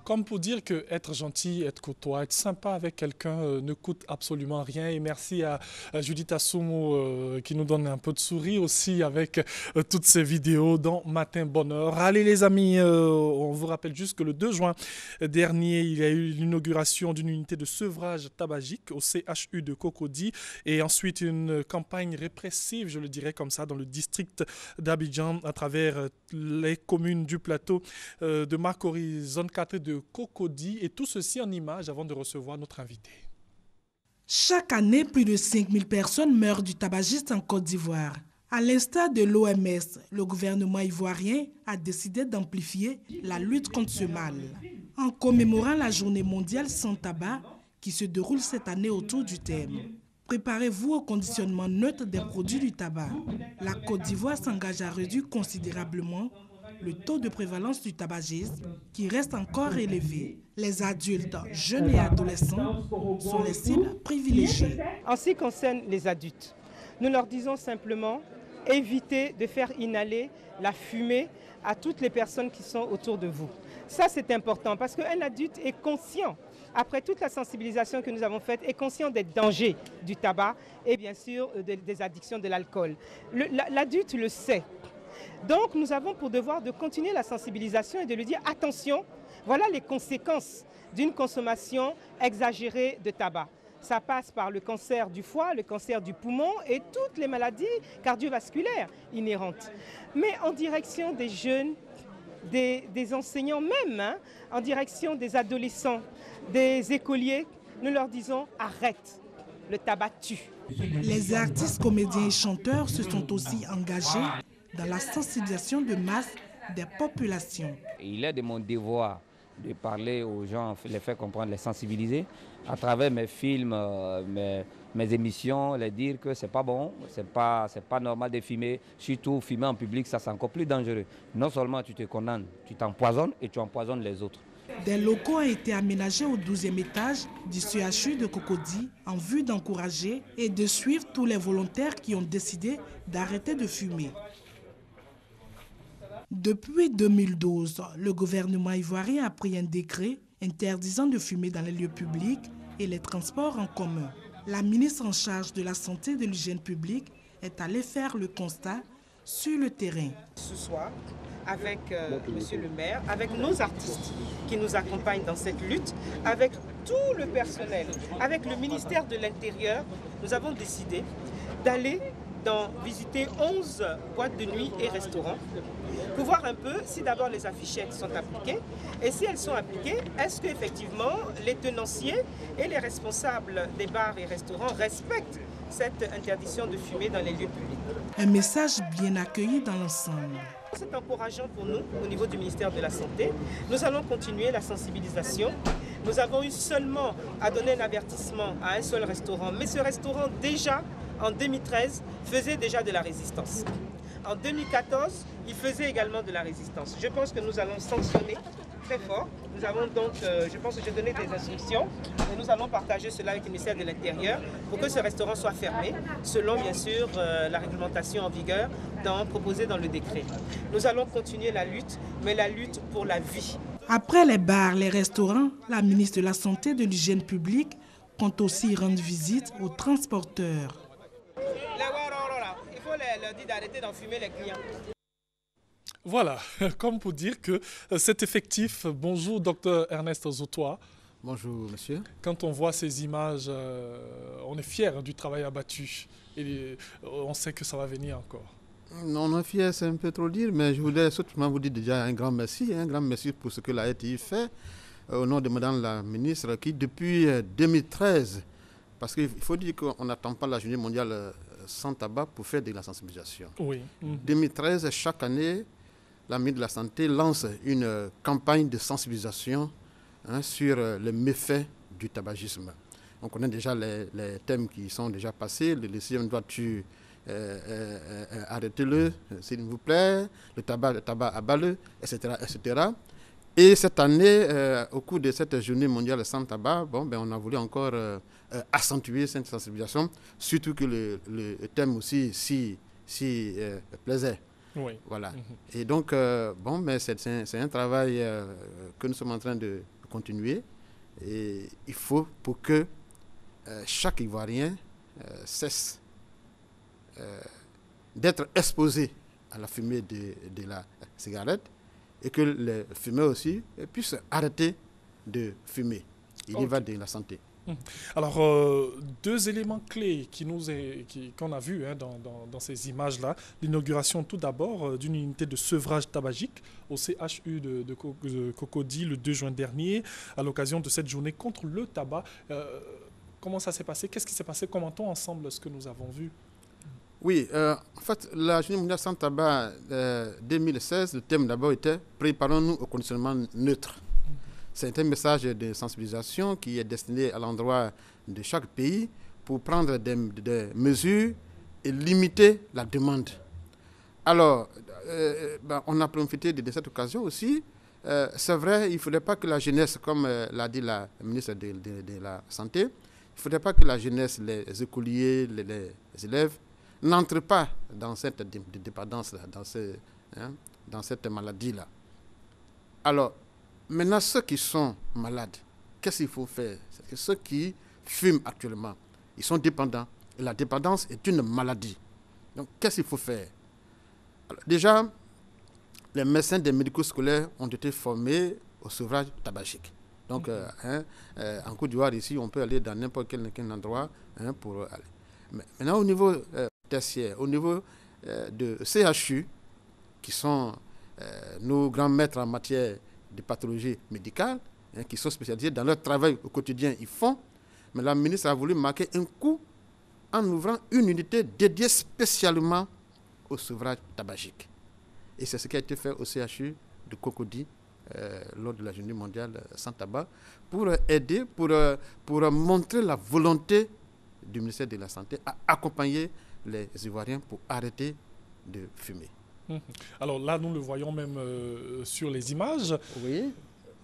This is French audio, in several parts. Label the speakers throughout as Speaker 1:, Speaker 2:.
Speaker 1: Comme pour dire que être gentil, être courtois, être sympa avec quelqu'un ne coûte absolument rien. Et merci à Judith Assoumou qui nous donne un peu de sourire aussi avec toutes ces vidéos dans Matin Bonheur. Allez les amis, on vous rappelle juste que le 2 juin dernier, il y a eu l'inauguration d'une unité de sevrage tabagique au CHU de Cocody et ensuite une campagne répressive, je le dirais comme ça, dans le district d'Abidjan à travers les communes du plateau de Makori, zone 4 de Cocody, et tout ceci en images avant de recevoir notre invité.
Speaker 2: Chaque année, plus de 5000 personnes meurent du tabagisme en Côte d'Ivoire. À l'instar de l'OMS, le gouvernement ivoirien a décidé d'amplifier la lutte contre ce mal. En commémorant la journée mondiale sans tabac qui se déroule cette année autour du thème « Préparez-vous au conditionnement neutre des produits du tabac ». La Côte d'Ivoire s'engage à réduire considérablement le taux de prévalence du tabagisme qui reste encore élevé. Les adultes, jeunes et adolescents sont les cibles privilégiées.
Speaker 3: En ce qui concerne les adultes, nous leur disons simplement évitez de faire inhaler la fumée à toutes les personnes qui sont autour de vous. Ça, c'est important parce qu'un adulte est conscient, après toute la sensibilisation que nous avons faite, est conscient des dangers du tabac et bien sûr des addictions de l'alcool. L'adulte le sait. Donc nous avons pour devoir de continuer la sensibilisation et de lui dire attention, voilà les conséquences d'une consommation exagérée de tabac. Ça passe par le cancer du foie, le cancer du poumon et toutes les maladies cardiovasculaires inhérentes. Mais en direction des jeunes, des enseignants même, en direction des adolescents, des écoliers, nous leur disons arrête, le tabac tue.
Speaker 2: Les artistes, comédiens et chanteurs se sont aussi engagés dans la sensibilisation de masse des populations.
Speaker 4: Il est de mon devoir de parler aux gens, les faire comprendre, les sensibiliser à travers mes films, mes émissions, les dire que c'est pas bon, c'est pas normal de fumer, surtout fumer en public, ça c'est encore plus dangereux. Non seulement tu te condamnes, tu t'empoisonnes et tu empoisonnes les autres.
Speaker 2: Des locaux ont été aménagés au 12e étage du CHU de Cocody en vue d'encourager et de suivre tous les volontaires qui ont décidé d'arrêter de fumer. Depuis 2012, le gouvernement ivoirien a pris un décret interdisant de fumer dans les lieux publics et les transports en commun. La ministre en charge de la santé et de l'hygiène publique est allée faire le constat sur le terrain.
Speaker 3: Ce soir, avec monsieur le maire, avec nos artistes qui nous accompagnent dans cette lutte, avec tout le personnel, avec le ministère de l'Intérieur, nous avons décidé d'aller visiter 11 boîtes de nuit et restaurants pour voir un peu si d'abord les affichettes sont appliquées et si elles sont appliquées, est-ce qu'effectivement les tenanciers et les responsables des bars et restaurants respectent cette interdiction de fumer dans les lieux publics.
Speaker 2: Un message bien accueilli dans l'ensemble.
Speaker 3: C'est encourageant pour nous au niveau du ministère de la Santé. Nous allons continuer la sensibilisation. Nous avons eu seulement à donner un avertissement à un seul restaurant, mais ce restaurant déjà en 2013 faisait déjà de la résistance. En 2014, il faisait également de la résistance. Je pense que nous allons sanctionner très fort. Nous avons donc, je pense que j'ai donné des instructions et nous allons partager cela avec le ministère de l'Intérieur pour que ce restaurant soit fermé, selon bien sûr la réglementation en vigueur proposée dans le décret. Nous allons continuer la lutte, mais la lutte pour la vie.
Speaker 2: Après les bars, les restaurants, la ministre de la Santé et de l'Hygiène publique compte aussi rendre visite aux transporteurs.
Speaker 3: Il faut leur dire d'arrêter d'enfumer les clients.
Speaker 1: Voilà, comme pour dire que c'est effectif. Bonjour, docteur Ernest Zotoa.
Speaker 5: Bonjour, monsieur.
Speaker 1: Quand on voit ces images, on est fier du travail abattu et on sait que ça va venir encore.
Speaker 5: Non, on est fier, c'est un peu trop dire, mais je voudrais surtout vous dire déjà un grand merci pour ce que la RTI fait au nom de madame la ministre qui depuis 2013, parce qu'il faut dire qu'on n'attend pas la journée mondiale sans tabac pour faire de la sensibilisation.
Speaker 1: Oui.
Speaker 5: 2013, chaque année, la ministre de la Santé lance une campagne de sensibilisation sur les méfaits du tabagisme. On connaît déjà les thèmes qui sont déjà passés. Le sixième doit-tu arrêtez-le, s'il vous plaît, le tabac abat-le, etc., etc. Et cette année, au cours de cette journée mondiale sans tabac, on a voulu encore accentuer cette sensibilisation, surtout que le thème aussi si plaisait
Speaker 1: Oui.
Speaker 5: Voilà. Et donc, bon, mais c'est un travail que nous sommes en train de continuer. Et il faut pour que chaque Ivoirien cesse d'être exposé à la fumée de la cigarette et que les fumeurs aussi puissent arrêter de fumer. Il y va de la santé.
Speaker 1: Alors, deux éléments clés qu'on a vus dans ces images-là. L'inauguration tout d'abord d'une unité de sevrage tabagique au CHU de Cocody le 2 juin dernier, à l'occasion de cette journée contre le tabac. Comment ça s'est passé? Qu'est-ce qui s'est passé? Commentons ensemble ce que nous avons vu.
Speaker 5: Oui, en fait, la journée mondiale sans tabac 2016, le thème d'abord était « Préparons-nous au conditionnement neutre ». C'est un message de sensibilisation qui est destiné à l'endroit de chaque pays pour prendre des mesures et limiter la demande. Alors, on a profité de cette occasion aussi. C'est vrai, il ne faudrait pas que la jeunesse, comme l'a dit la ministre de la Santé, il ne faudrait pas que la jeunesse, les écoliers, les élèves, n'entrent pas dans cette dépendance-là, dans cette maladie-là. Alors, maintenant, ceux qui sont malades, qu'est-ce qu'il faut faire? C'est que ceux qui fument actuellement, ils sont dépendants. Et la dépendance est une maladie. Donc, qu'est-ce qu'il faut faire? Alors, déjà, les médecins des médicaux scolaires ont été formés au sevrage tabagique. Donc, en Côte d'Ivoire, ici, on peut aller dans n'importe quel endroit pour aller. Mais maintenant, au niveau tertiaire, au niveau de CHU, qui sont nos grands maîtres en matière de pathologie médicale, qui sont spécialisés dans leur travail au quotidien, ils font. Mais la ministre a voulu marquer un coup en ouvrant une unité dédiée spécialement au sevrage tabagique. Et c'est ce qui a été fait au CHU de Cocody lors de la journée mondiale sans tabac, pour aider, pour montrer la volonté du ministère de la Santé à accompagner les Ivoiriens pour arrêter de fumer.
Speaker 1: Alors là, nous le voyons même sur les images.
Speaker 5: Oui.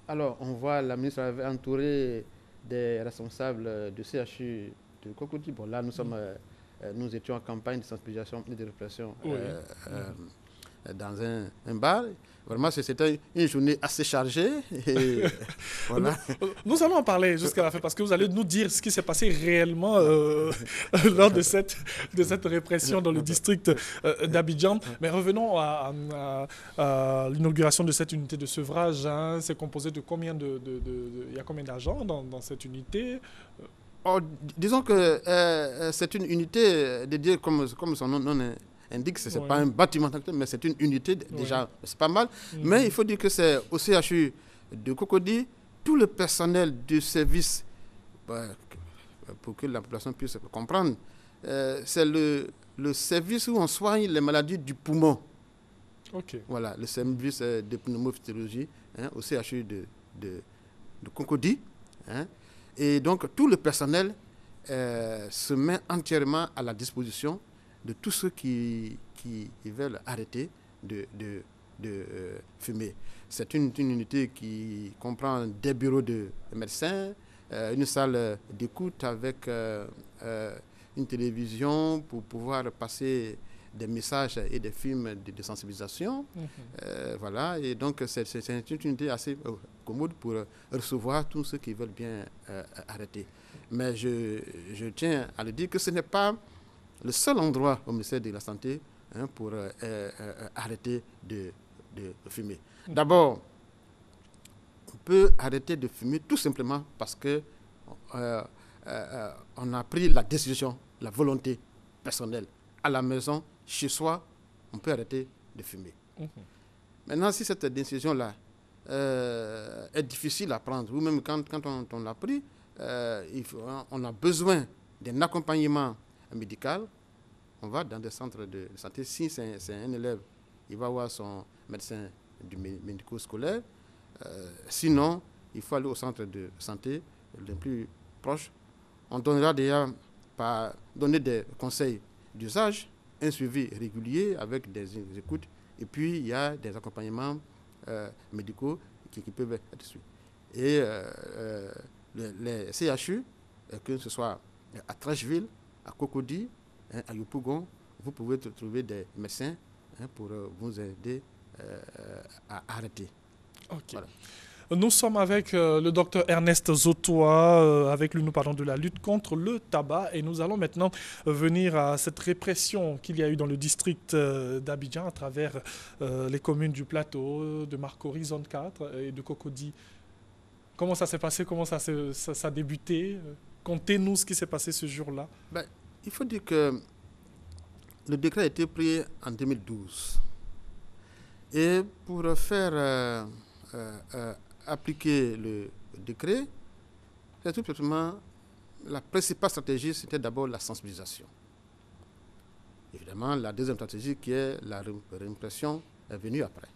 Speaker 5: Alors, on voit la ministre avait entouré des responsables du CHU de Cocody. Bon, là, nous étions en campagne de sensibilisation et de répression dans un bar. Vraiment, c'était une journée assez chargée. Et voilà.
Speaker 1: Nous allons en parler jusqu'à la fin parce que vous allez nous dire ce qui s'est passé réellement lors de cette répression dans le district d'Abidjan. Mais revenons à l'inauguration de cette unité de sevrage. C'est composé de combien il y a combien d'agents dans cette unité?
Speaker 5: Disons que c'est une unité dédiée, comme son nom indique, ce n'est pas un bâtiment, mais c'est une unité, déjà, c'est pas mal. Mais il faut dire que c'est au CHU de Cocody, tout le personnel du service, pour que la population puisse comprendre, c'est le service où on soigne les maladies du poumon. Voilà, le service de pneumophysiologie au CHU de Cocody. Et donc, tout le personnel se met entièrement à la disposition de tous ceux qui veulent arrêter de fumer. C'est une unité qui comprend des bureaux de médecins, une salle d'écoute avec une télévision pour pouvoir passer des messages et des films de sensibilisation. Voilà, et donc c'est une unité assez commode pour recevoir tous ceux qui veulent bien arrêter. Mais je tiens à le dire que ce n'est pas le seul endroit au ministère de la Santé pour arrêter de fumer. D'abord, on peut arrêter de fumer tout simplement parce que on a pris la décision, la volonté personnelle. À la maison, chez soi, on peut arrêter de fumer. Maintenant, si cette décision-là est difficile à prendre, ou même quand on l'a pris, on a besoin d'un accompagnement médical, on va dans des centres de santé. Si c'est un élève, il va voir son médecin du médico-scolaire. Sinon, il faut aller au centre de santé le plus proche. On donnera déjà donner des conseils d'usage, un suivi régulier avec des écoutes. Et puis, il y a des accompagnements médicaux qui peuvent être suivis. Et les CHU, que ce soit à Trècheville, à Cocody, à Yopougon, vous pouvez trouver des médecins pour vous aider à arrêter.
Speaker 1: Ok.
Speaker 5: Voilà.
Speaker 1: Nous sommes avec le docteur Ernest Zotoa. Avec lui, nous parlons de la lutte contre le tabac. Et nous allons maintenant venir à cette répression qu'il y a eu dans le district d'Abidjan à travers les communes du plateau, de Marcory, zone 4 et de Cocody. Comment ça s'est passé? Comment ça a débuté? Contez-nous ce qui s'est passé ce jour-là.
Speaker 5: Il faut dire que le décret a été pris en 2012. Et pour faire appliquer le décret, c'est tout simplement la principale stratégie, c'était d'abord la sensibilisation. Évidemment, la deuxième stratégie qui est la répression est venue après.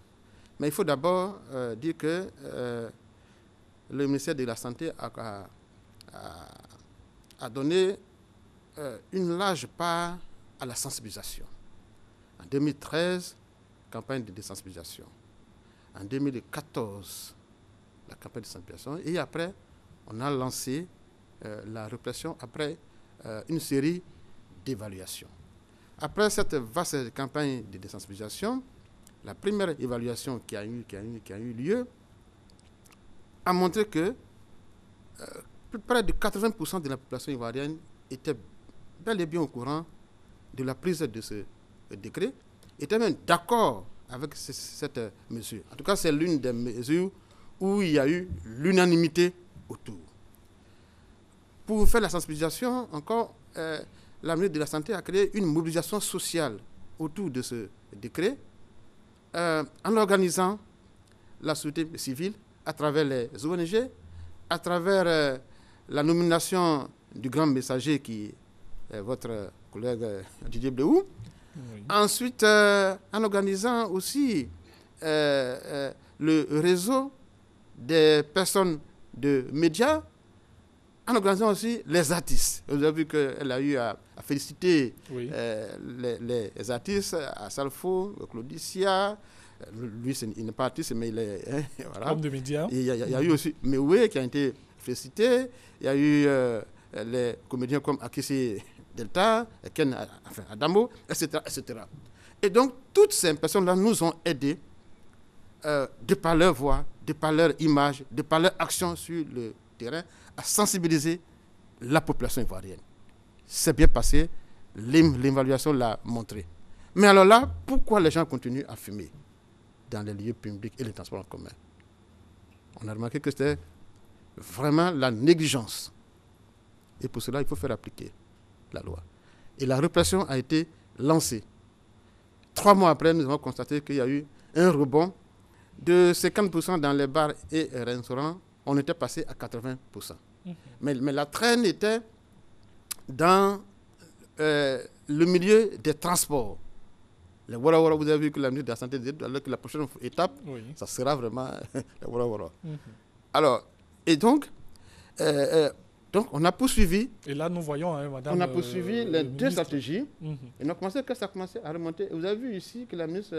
Speaker 5: Mais il faut d'abord dire que le ministère de la Santé a donné une large part à la sensibilisation. En 2013, campagne de sensibilisation. En 2014, la campagne de sensibilisation. Et après, on a lancé la répression après une série d'évaluations. Après cette vaste campagne de désensibilisation, la première évaluation qui a eu lieu a montré que près de 80% de la population ivoirienne était bel et bien au courant de la prise de ce décret, était même d'accord avec cette mesure. En tout cas, c'est l'une des mesures où il y a eu l'unanimité autour. Pour faire la sensibilisation, encore, la ministre de la Santé a créé une mobilisation sociale autour de ce décret en organisant la société civile à travers les ONG, à travers la nomination du grand messager qui est votre collègue Didier Bleou. Oui. Ensuite, en organisant aussi le réseau des personnes de médias, en organisant aussi les artistes. Vous avez vu qu'elle a eu à féliciter oui. Les artistes, à Salfo, Claudicia. Lui, il n'est pas artiste, mais il est... voilà.
Speaker 1: Homme de médias.
Speaker 5: Il y a eu aussi Meoué qui a été félicité. Il y a eu les comédiens comme Akissi Delta, Ken Adamo, etc., etc. Et donc, toutes ces personnes-là nous ont aidés de par leur voix, de par leur image, de par leur action sur le terrain, à sensibiliser la population ivoirienne. C'est bien passé, l'évaluation l'a montré. Mais alors là, pourquoi les gens continuent à fumer dans les lieux publics et les transports en commun? On a remarqué que c'était vraiment la négligence. Et pour cela, il faut faire appliquer la loi. Et la répression a été lancée. 3 mois après, nous avons constaté qu'il y a eu un rebond de 50% dans les bars et restaurants. On était passé à 80%. Mais la traîne était dans le milieu des transports. Les Wara Wara, vous avez vu que la ministre de la Santé disait que la prochaine étape, oui. Ça sera vraiment les Wara Wara. Alors, et donc, on a poursuivi.
Speaker 1: Et là, nous voyons, hein, madame.
Speaker 5: On a poursuivi les deux stratégies. Et on a commencé, que ça a commencé à remonter. Vous avez vu ici que la ministre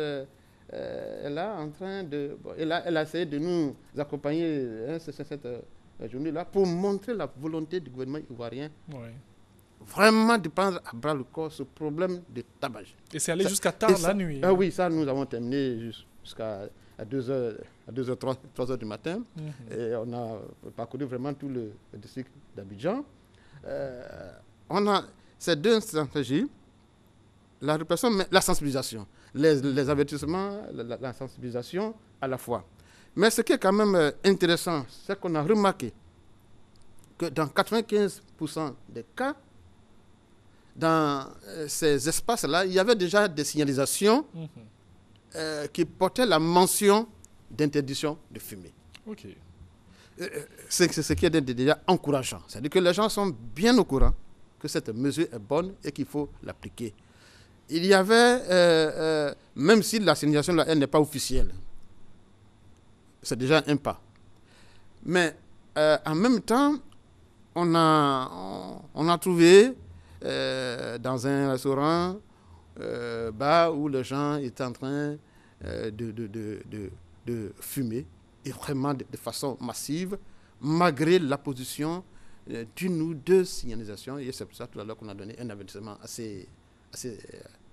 Speaker 5: est là en train de. Bon, elle a essayé de nous accompagner cette journée-là pour montrer la volonté du gouvernement ivoirien. Oui. Vraiment de prendre à bras le corps ce problème de tabac.
Speaker 1: Et c'est allé jusqu'à tard la nuit.
Speaker 5: Oui, ça, nous avons terminé jusqu'à 2h, 3h du matin. Et on a parcouru vraiment tout le district d'Abidjan. On a ces deux stratégies, la répression, mais la sensibilisation. Les avertissements, la sensibilisation à la fois. Mais ce qui est quand même intéressant, c'est qu'on a remarqué que dans 95% des cas, dans ces espaces-là, il y avait déjà des signalisations qui portaient la mention d'interdiction de fumer.
Speaker 1: Okay.
Speaker 5: C'est ce qui est déjà encourageant. C'est-à-dire que les gens sont bien au courant que cette mesure est bonne et qu'il faut l'appliquer. Il y avait, même si la signalisation là, elle n'est pas officielle, c'est déjà un pas. Mais en même temps, on a trouvé dans un restaurant bar où les gens étaient en train de fumer, et vraiment de façon massive, malgré la position d'une ou deux signalisations. Et c'est pour ça tout à l'heure qu'on a donné un avertissement assez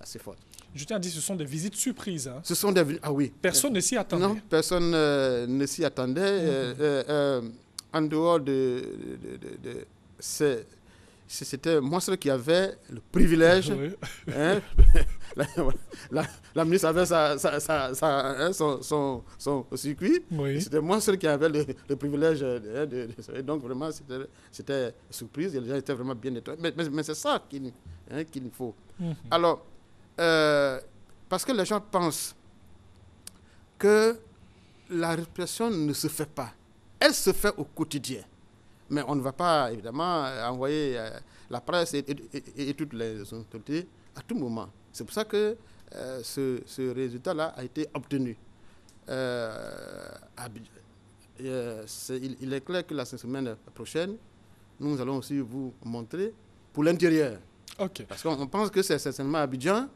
Speaker 5: assez forte.
Speaker 1: Je tiens à dire, ce sont des visites surprises. Hein.
Speaker 5: Ce sont des... Ah oui.
Speaker 1: Personne ne s'y attendait.
Speaker 5: Non, personne ne s'y attendait. En dehors c'était moi seul qui avait le privilège. Oui. Hein, la ministre avait son circuit. Oui. C'était moi seul qui avait le privilège. Donc vraiment, c'était surprise. Et les gens étaient vraiment bien étonnés. Mais c'est ça qu'il faut. Alors, parce que les gens pensent que la répression ne se fait pas. Elle se fait au quotidien. Mais on ne va pas, évidemment, envoyer la presse et toutes les autorités à tout moment. C'est pour ça que ce résultat-là a été obtenu. Il est clair que la semaine prochaine, nous allons aussi vous montrer pour l'intérieur. Okay. Parce qu'on pense que c'est seulement à Abidjan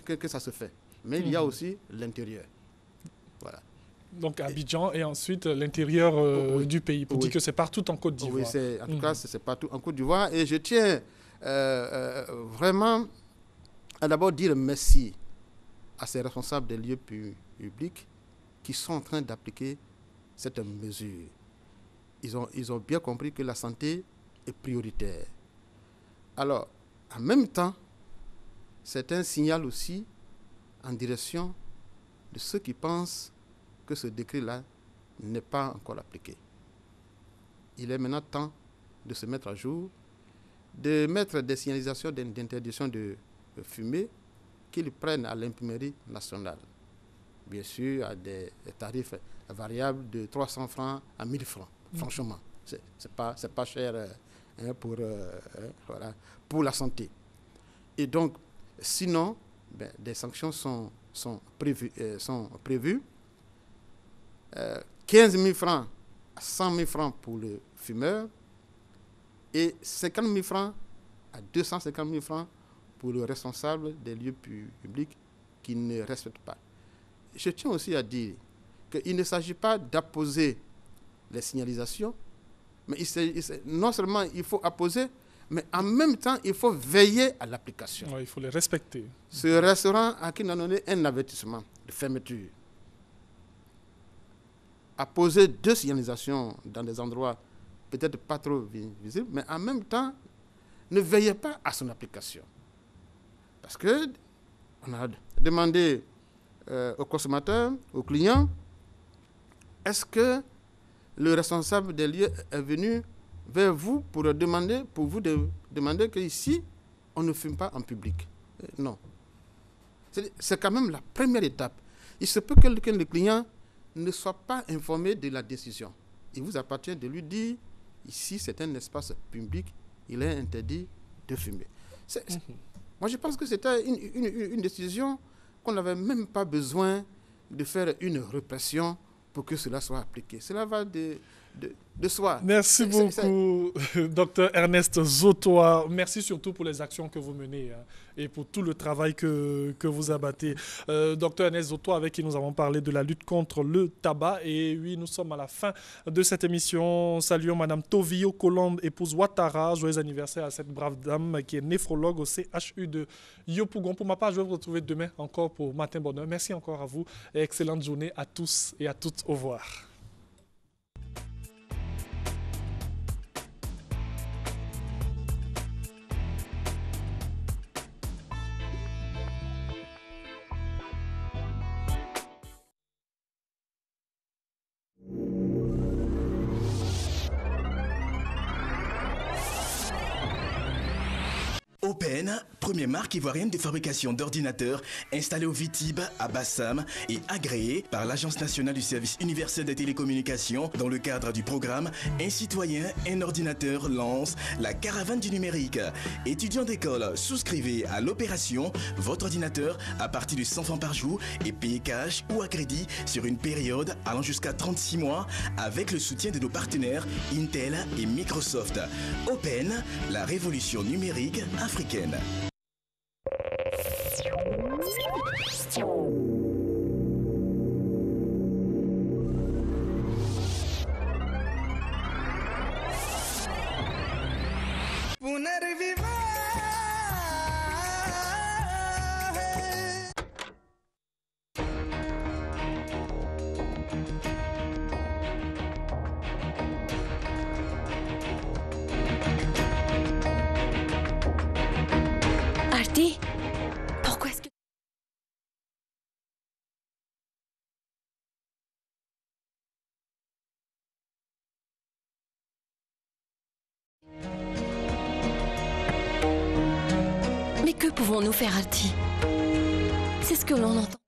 Speaker 5: que ça se fait. Mais il y a aussi l'intérieur. Voilà.
Speaker 1: Donc Abidjan et ensuite l'intérieur du pays, pour dire que c'est partout en Côte d'Ivoire.
Speaker 5: Oui, en tout cas, c'est partout en Côte d'Ivoire. Et je tiens vraiment à d'abord dire merci à ces responsables des lieux publics qui sont en train d'appliquer cette mesure. Ils ont bien compris que la santé est prioritaire. Alors, en même temps, c'est un signal aussi en direction de ceux qui pensent que ce décret-là n'est pas encore appliqué. Il est maintenant temps de se mettre à jour, de mettre des signalisations d'interdiction de fumer qu'ils prennent à l'imprimerie nationale. Bien sûr, à des tarifs variables de 300 francs à 1000 francs. Franchement, c'est pas cher pour la santé. Et donc, sinon, des sanctions sont prévues. 15 000 francs à 100 000 francs pour le fumeur et 50 000 francs à 250 000 francs pour le responsable des lieux publics qui ne respecte pas. Je tiens aussi à dire qu'il ne s'agit pas d'apposer les signalisations, mais non seulement il faut apposer, mais en même temps, il faut veiller à l'application.
Speaker 1: Ouais, il faut les respecter.
Speaker 5: Ce restaurant a qui nous a donné un avertissement de fermeture. À poser 2 signalisations dans des endroits peut-être pas trop visibles, mais en même temps, ne veillez pas à son application. Parce qu'on a demandé aux consommateurs, aux clients, est-ce que le responsable des lieux est venu vers vous pour vous demander qu'ici, on ne fume pas en public? Non. C'est quand même la première étape. Il se peut que le client ne soit pas informé de la décision. Il vous appartient de lui dire, ici c'est un espace public, il est interdit de fumer. Moi je pense que c'était une décision qu'on n'avait même pas besoin de faire une répression pour que cela soit appliqué. Cela va de soi.
Speaker 1: Merci beaucoup, Dr Ernest Zotoa. Merci surtout pour les actions que vous menez et pour tout le travail que vous abattez. Dr Ernest Zotoa, avec qui nous avons parlé de la lutte contre le tabac. Et oui, nous sommes à la fin de cette émission. Saluons Madame Tovio Colombe, épouse Ouattara. Joyeux anniversaire à cette brave dame qui est néphrologue au CHU de Yopougon. Pour ma part, je vais vous retrouver demain encore pour Matin Bonheur. Merci encore à vous et excellente journée à tous et à toutes. Au revoir.
Speaker 6: Open, première marque ivoirienne de fabrication d'ordinateurs installée au Vitib à Bassam et agréée par l'Agence nationale du service universel des télécommunications dans le cadre du programme Un citoyen, un ordinateur lance la caravane du numérique. Étudiants d'école, souscrivez à l'opération votre ordinateur à partir de 100 francs par jour et payez cash ou à crédit sur une période allant jusqu'à 36 mois avec le soutien de nos partenaires Intel et Microsoft. Open, la révolution numérique africaine.
Speaker 7: pouvons-nous faire, Alti? C'est ce que l'on entend.